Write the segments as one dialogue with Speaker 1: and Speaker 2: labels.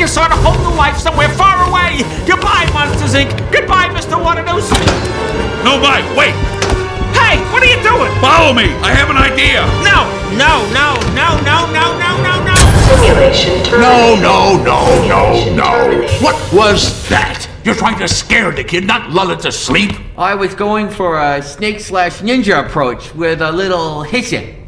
Speaker 1: you start a whole new life somewhere far away. Goodbye, Monsters, Inc. Goodbye, Mr. Waternoose.
Speaker 2: No, Mike, wait!
Speaker 1: Hey, what are you doing?
Speaker 2: Follow me! I have an idea!
Speaker 1: No!
Speaker 3: Simulation terminated.
Speaker 4: No. What was that? You're trying to scare the kid, not lull it to sleep?
Speaker 5: I was going for a snake/ninja approach with a little hissing.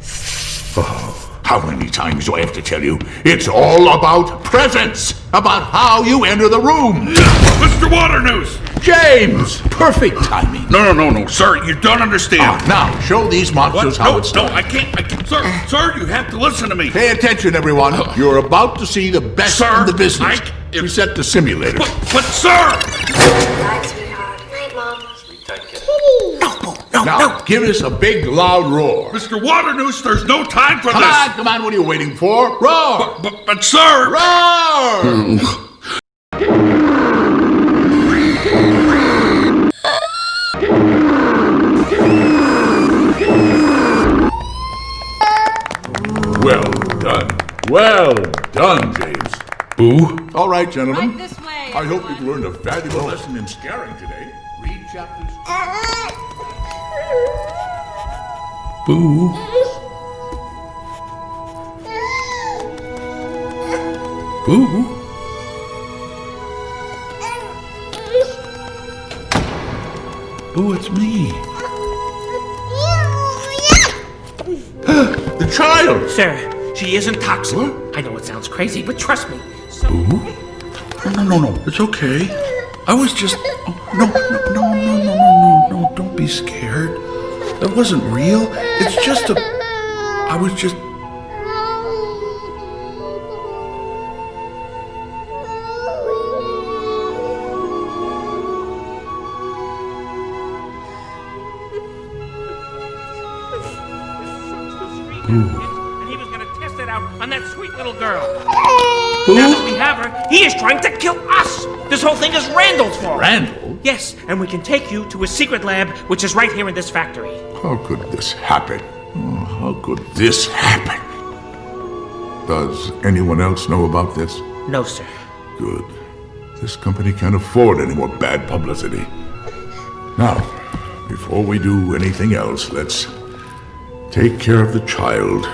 Speaker 4: Oh, how many times do I have to tell you? It's all about presence, about how you enter the room.
Speaker 2: Mr. Waternoose!
Speaker 4: James, perfect timing.
Speaker 2: No, sir, you don't understand.
Speaker 4: Now, show these monsters how it's done.
Speaker 2: I can't, sir, you have to listen to me.
Speaker 4: Pay attention, everyone. You're about to see the best
Speaker 2: Sir,
Speaker 4: in the business. Reset the simulator.
Speaker 2: But sir!
Speaker 3: Night, sweetheart. Night, Mom.
Speaker 4: Now, give us a big, loud roar.
Speaker 2: Mr. Waternoose, there's no time for this!
Speaker 4: Come on, what are you waiting for? Roar!
Speaker 2: But sir!
Speaker 4: Roar! Well done, James.
Speaker 2: Boo?
Speaker 4: All right, gentlemen.
Speaker 6: Right this way,
Speaker 4: I hope you've learned a valuable lesson in scaring today. Read chapters.
Speaker 2: Boo? Boo? Boo, it's me.
Speaker 4: The child!
Speaker 1: Sir, she isn't toxic.
Speaker 4: What?
Speaker 1: I know it sounds crazy, but trust me.
Speaker 2: Boo? No. It's okay. I was just... No. Don't be scared. That wasn't real. It's just a... I was just...
Speaker 1: And he was going to test it out on that sweet little girl. Now that we have her, he is trying to kill us. This whole thing is Randall's fault.
Speaker 4: Randall?
Speaker 1: Yes, and we can take you to a secret lab, which is right here in this factory.
Speaker 4: How could this happen? How could this happen? Does anyone else know about this?
Speaker 1: No, sir.
Speaker 4: Good. This company can't afford any more bad publicity. Now, before we do anything else, let's take care of the child.